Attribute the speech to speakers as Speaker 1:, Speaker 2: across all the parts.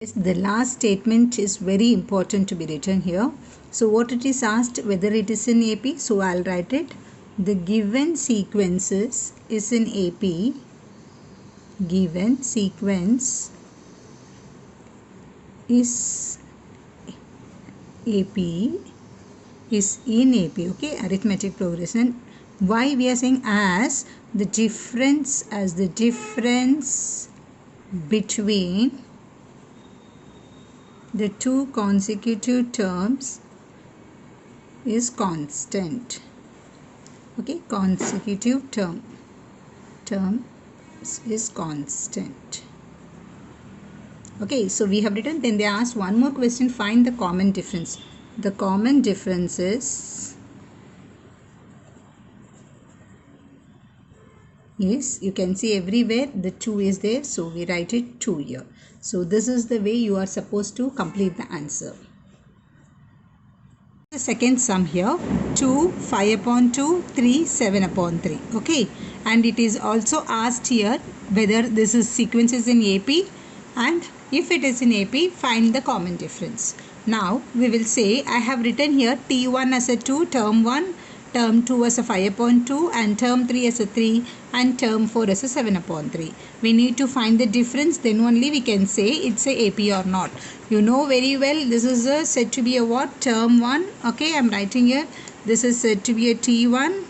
Speaker 1: Yes, the last statement is very important to be written here. So what it is asked, whether it is in AP, so I'll write it. The given sequences is in AP. Given sequence is AP is in AP, okay, arithmetic progression. Why we are saying as the difference between the two consecutive terms is constant. Okay, consecutive term is constant. Okay, so we have written. Then they asked one more question, find the common difference. The common difference is you can see everywhere the 2 is there, so we write it 2 here. So this is the way you are supposed to complete the answer. The second sum here, 2 5 upon 2 3 7 upon 3. Okay, and it is also asked here whether this is sequences in AP, and if it is in AP, find the common difference. Now we will say I have written here T1 as a 2, term 1, term 2 as a 5 upon 2, and term 3 as a 3, and term 4 as a 7 upon 3. We need to find the difference, then only we can say it's a AP or not. You know very well this is said to be a what? Term 1. Okay, I am writing here. This is said to be a T1,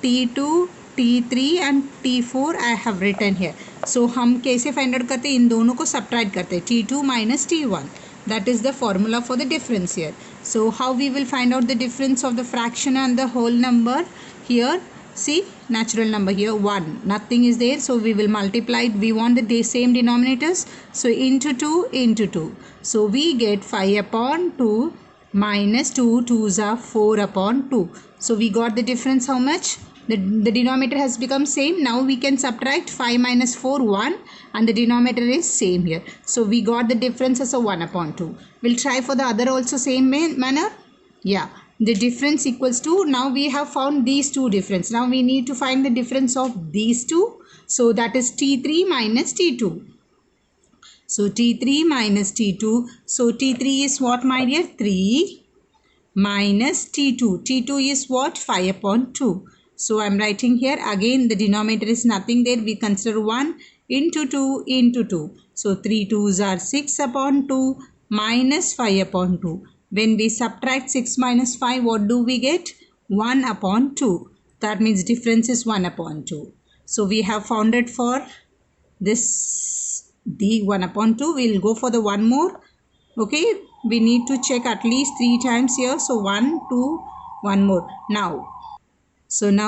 Speaker 1: T2, T3 and T4 I have written here. So हम कैसे find out करते हैं? इन दोनों को subtract करते हैं. T2 minus T1. That is the formula for the difference here. So how we will find out the difference of the fraction and the whole number? Here, see, natural number here 1. Nothing is there, so we will multiply it. We want the same denominators. So into 2 into 2. So we get 5 upon 2 minus 2 2s are 4 upon 2. So we got the difference how much? The denominator has become same. Now we can subtract 5 minus 4 1, and the denominator is same here. So we got the difference as a 1 upon 2. We'll try for the other also same manner. Yeah, the difference equals to, now we have found these two difference. Now we need to find the difference of these two. So that is T3 minus T2. So T3 minus T2. So T3 is what, my dear? 3 minus T2. T2 is what? 5 upon 2. So I am writing here again the denominator is nothing there. We consider 1 into 2 into 2. So 3 2s are 6 upon 2 minus 5 upon 2. When we subtract 6 minus 5, what do we get? 1 upon 2. That means difference is 1 upon 2. So we have found it for this the 1 upon 2. We will go for the one more. Okay, we need to check at least 3 times here. So 1 2 1 more. Now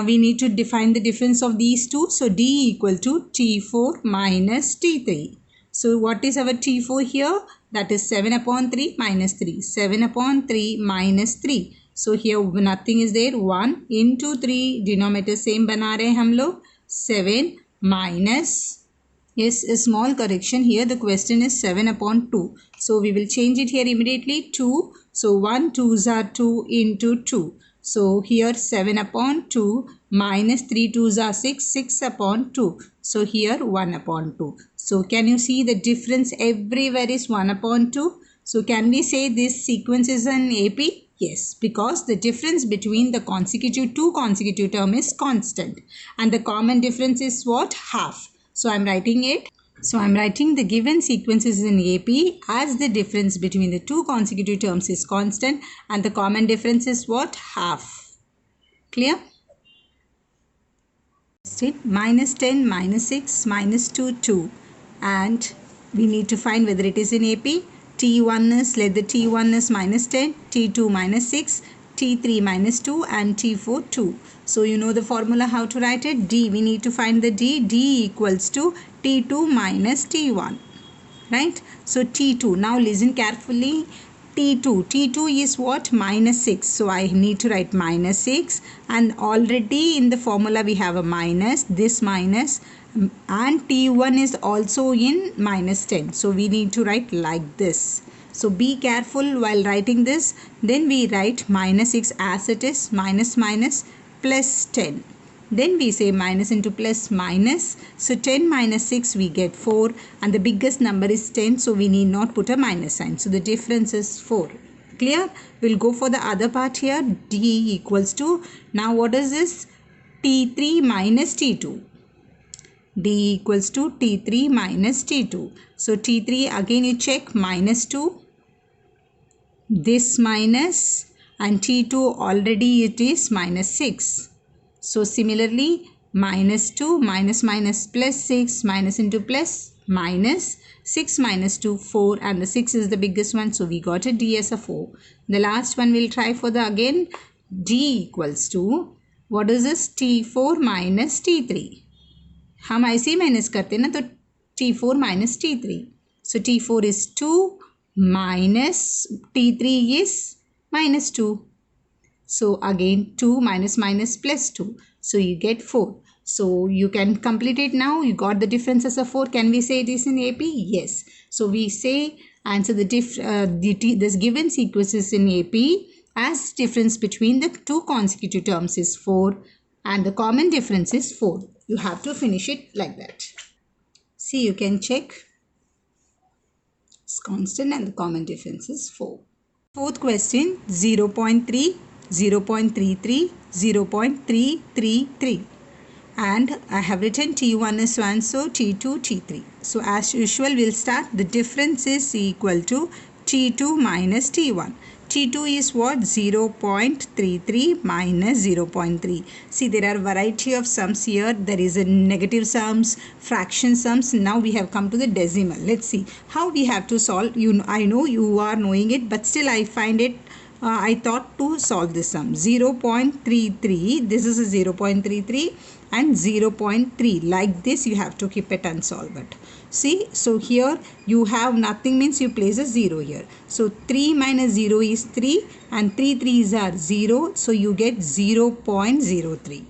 Speaker 1: we need to define the difference of these two. So D equal to T4 minus T3. So what is our T4 here? That is 7 upon 3 minus 3. 7 upon 3 minus 3. So here nothing is there. 1 into 3. Denominator same बना रहे हम लोग. 7 minus. Yes, a small correction here. The question is 7 upon 2. So we will change it here immediately. 2. So 1 2s are 2 into 2. So here 7 upon 2 minus 3 2s are 6, 6 upon 2. So here 1 upon 2. So can you see the difference everywhere is 1 upon 2? So can we say this sequence is an AP? Yes, because the difference between the two consecutive term is constant. And the common difference is what? Half. So I am writing it. So I am writing the given sequences in AP as the difference between the two consecutive terms is constant and the common difference is what? Half. Clear? Minus 10, minus 6, minus 2, 2. And we need to find whether it is in AP. T1 is, let the T1 is minus 10, T2 minus 6, T3 minus 2 and T4 2. So you know the formula how to write it. D, we need to find the D. D equals to T2 minus T1. Right? So T2. Now listen carefully. T2 is what? Minus 6. So I need to write minus 6. And already in the formula we have a minus. This minus. And T1 is also in minus 10. So we need to write like this. So be careful while writing this. Then we write minus 6 as it is. Minus minus plus 10. Then we say minus into plus minus. So 10 minus 6 we get 4, and the biggest number is 10, so we need not put a minus sign. So the difference is 4. Clear? We'll go for the other part here. D equals to, now what is this? T3 minus T2. D equals to T3 minus T2. So T3 again you check, minus 2. This minus, and T2 already it is minus 6. So similarly, minus 2 minus minus plus 6, minus into plus minus 6 minus 2, 4, and the 6 is the biggest one, so we got a D as a 4. The last one we'll try for the again. D equals to, what is this? T4 minus T3. हम ऐसे ही minus करते हैं ना, तो T4 minus T3. So T4 is 2 minus T3 is minus 2. So again 2 minus minus plus 2. So you get 4. So you can complete it now. You got the difference as a 4. Can we say it is in AP? Yes. So we say answer this given sequence is in AP as difference between the two consecutive terms is 4 and the common difference is 4. You have to finish it like that. See, you can check. It's constant and the common difference is 4. Fourth question, 0.3, 0.33, 0.333. And I have written T1 is 1, so T2, T3. So as usual, we'll start. The difference is equal to T2 minus T1. T2 is what? 0.33 minus 0.3. See, there are variety of sums here. There is a negative sums, fraction sums. Now we have come to the decimal. Let's see how we have to solve. I know you are knowing it, but still I find it I thought to solve this sum. 0.33, this is a 0.33 and 0.3. Like this you have to keep it unsolved. See, so here you have nothing means you place a 0 here. So 3 minus 0 is 3 and 3 3s are 0. So you get 0.03.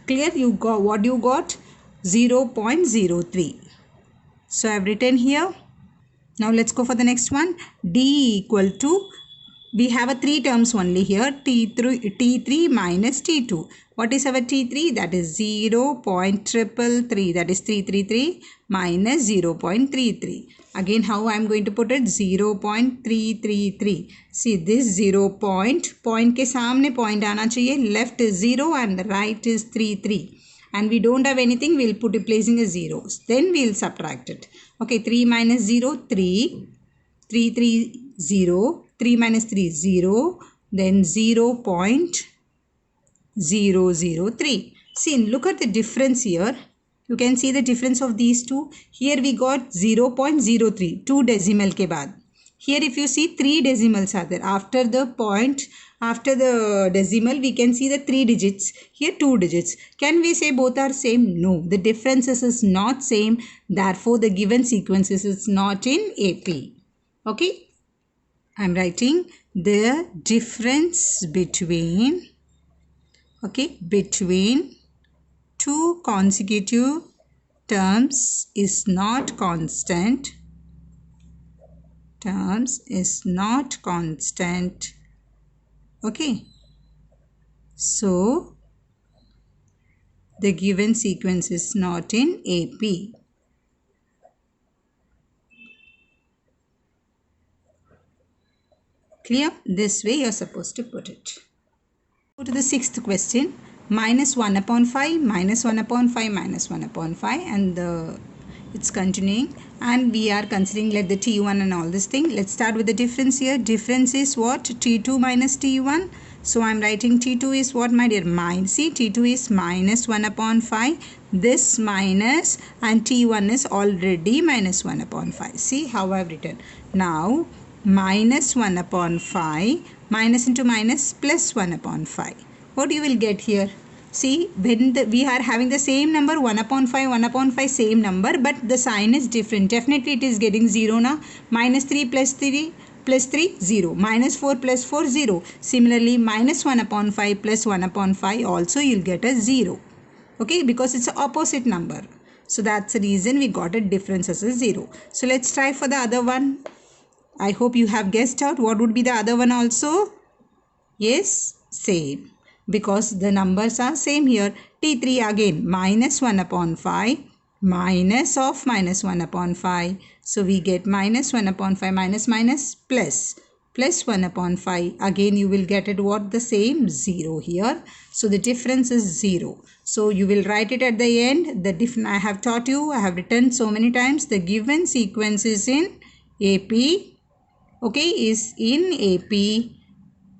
Speaker 1: Clear? You got what you got? 0.03. So I have written here. Now let's go for the next one. D equal to, we have a 3 terms only here, T3 minus T2. What is our T3? That is 0.333, that is 333 minus 0.33. Again, how I am going to put it? 0.333. See, this 0 point के सामने point आना चाहिए. Left is 0 and right is 33. And we don't have anything, we'll put it placing a 0. Then we'll subtract it. Okay, 3 minus 0, 3. 3, 3, 0. 3 minus 3 is 0. Then 0.003. See, look at the difference here. You can see the difference of these two. Here we got 0.03, 2 decimal ke baad. Here if you see 3 decimals are there. After the point, after the decimal, we can see the 3 digits. Here 2 digits. Can we say both are same? No. The differences is not same. Therefore, the given sequences is not in AP. Okay. I am writing the difference between, between two consecutive terms is not constant. Okay. So, the given sequence is not in AP. Clear? This way you are supposed to put it. Go to the sixth question. Minus 1 upon 5, minus 1 upon 5, minus 1 upon 5, and it's continuing. And we are considering like the T1 and all this thing. Let's start with the difference here. Difference is what? T2 minus T1. So I am writing T2 is what, my dear? See, T2 is minus 1 upon 5. This minus and T1 is already minus 1 upon 5. See how I have written. Now, minus 1 upon 5, minus into minus, plus 1 upon 5. What you will get here? See, when we are having the same number, 1 upon 5, same number, but the sign is different. Definitely it is getting 0 now. Minus 3 plus 3, 0. Minus 4 plus 4, 0. Similarly, minus 1 upon 5 plus 1 upon 5 also you'll get a 0. Okay, because it's an opposite number. So that's the reason we got a difference as a 0. So let's try for the other one. I hope you have guessed out what would be the other one also. Yes, same. because the numbers are same here. T3 again minus 1 upon 5 minus of minus 1 upon 5. So we get minus 1 upon 5 minus minus plus 1 upon 5. Again you will get it what? The same 0 here. So the difference is 0. So you will write it at the end. I have taught you, I have written so many times, the given sequence is in AP. Okay, is in AP,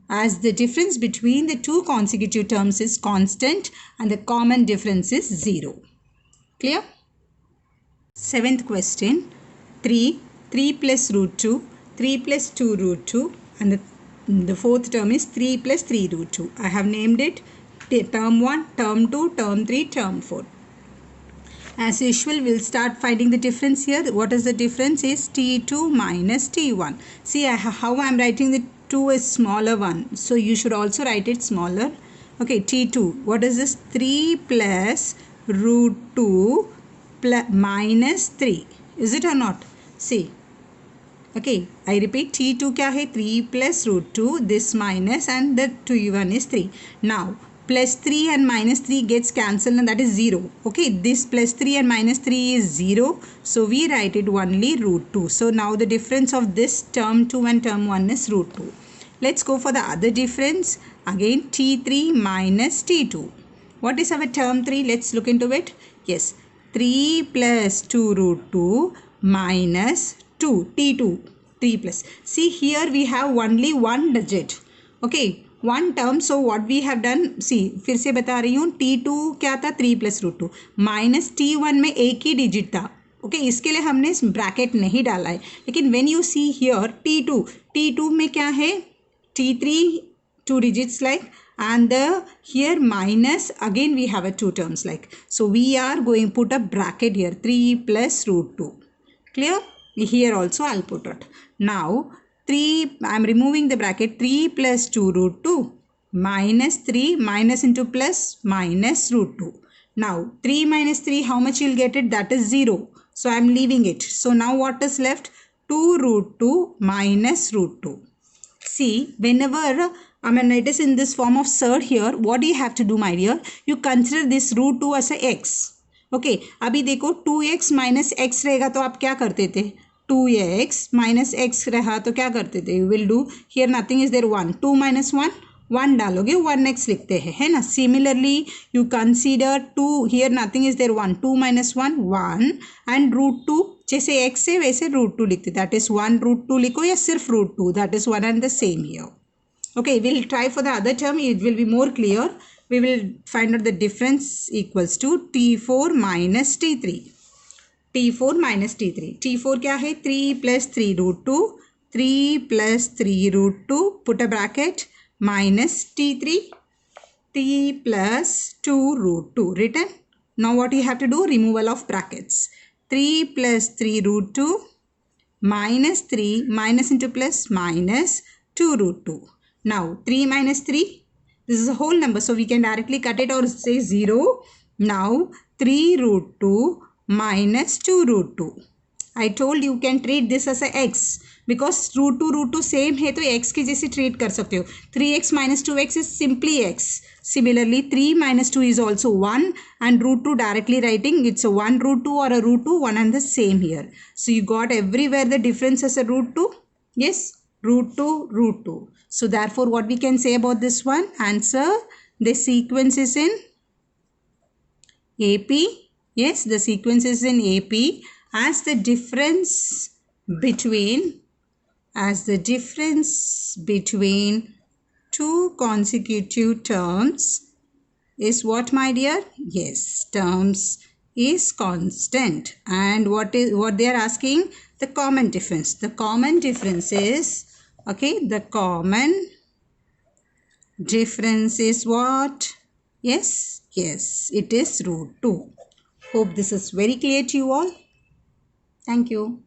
Speaker 1: as the difference between the two consecutive terms is constant and the common difference is 0. Clear? Seventh question, 3 plus root 2, 3 plus 2 root 2, and the fourth term is 3 plus 3 root 2. I have named it term 1, term 2, term 3, term 4. As usual, we'll start finding the difference here. What is the difference? Is T2 minus T1. See how I'm writing the 2 is smaller one. So you should also write it smaller. Okay, T2. What is this? 3 plus root 2 plus minus 3. Is it or not? See. Okay, I repeat, T2 kya hai? 3 plus root 2. This minus and the T1 is 3. Now, plus 3 and minus 3 gets cancelled and that is 0. Okay, this plus 3 and minus 3 is 0. So we write it only root 2. So now the difference of this term 2 and term 1 is root 2. Let's go for the other difference. Again, T3 minus T2. What is our term 3? Let's look into it. Yes, 3 plus 2 root 2 minus 2, T2, 3 plus. See here we have only one digit. Okay, one term. So what we have done, see, फिर से बता रही हूँ, T2 क्या था? 3 plus root 2 minus T1 में एक ही digit था. ओके इसके लिए हमने ब्रैकेट नहीं डाला है. लेकिन when you see here T2 में क्या है? T3 2 digits like, and the here minus again we have a 2 terms like. So we are going to put a bracket here, 3 plus root 2. Clear? Here also I'll put it. Now 3, I am removing the bracket, 3 plus 2 root 2 minus 3 minus into plus minus root 2. Now 3 minus 3, how much you'll get it? That is 0. So I am leaving it. So now what is left? 2 root 2 minus root 2. See, whenever it is in this form of surd here, what do you have to do, my dear? You consider this root 2 as a x. Okay अभी देखो 2x minus x रहेगा तो आप क्या करते थे? 2x minus x रहा तो क्या करते थे? You will do here nothing is there 1, 2 minus 1, 1 डालोगे 1x लिखते हैं, है ना. Similarly you consider 2, here nothing is there 1, 2 minus 1, 1 and root 2, जैसे x है वैसे रूट 2 लिखते, दैट इज 1 रूट 2 लिखो या सिर्फ root 2, that is 1 and the same here. Okay, we'll try for the other term. It will be more clear. We will find out the difference equals to T4 minus T3. T4 minus T3. T4 क्या है? 3 plus 3 root 2. 3 plus 3 root 2. Put a bracket. Minus T3. T plus 2 root 2. Written. Now what you have to do? Removal of brackets. 3 plus 3 root 2. Minus 3. Minus into plus minus 2 root 2. Now 3 minus 3, this is a whole number, so we can directly cut it or say 0. Now 3 root 2 minus 2 root 2. I told you can treat this as a x because root 2 same है तो x के जैसे treat कर सकते हो. 3x minus 2x is simply x. Similarly 3 minus 2 is also 1 and root 2 directly writing it's a 1 root 2 or a root 2, one and the same here. So you got everywhere the difference as a root 2. Yes, root 2, root 2. So therefore what we can say about this one? Answer, the sequence is in AP. Yes, the sequence is in AP as the difference between two consecutive terms is what, my dear? Yes, terms is constant. And what they are asking? The common difference. The common difference is, okay, the common difference is what? Yes, it is root 2. Hope this is very clear to you all. Thank you.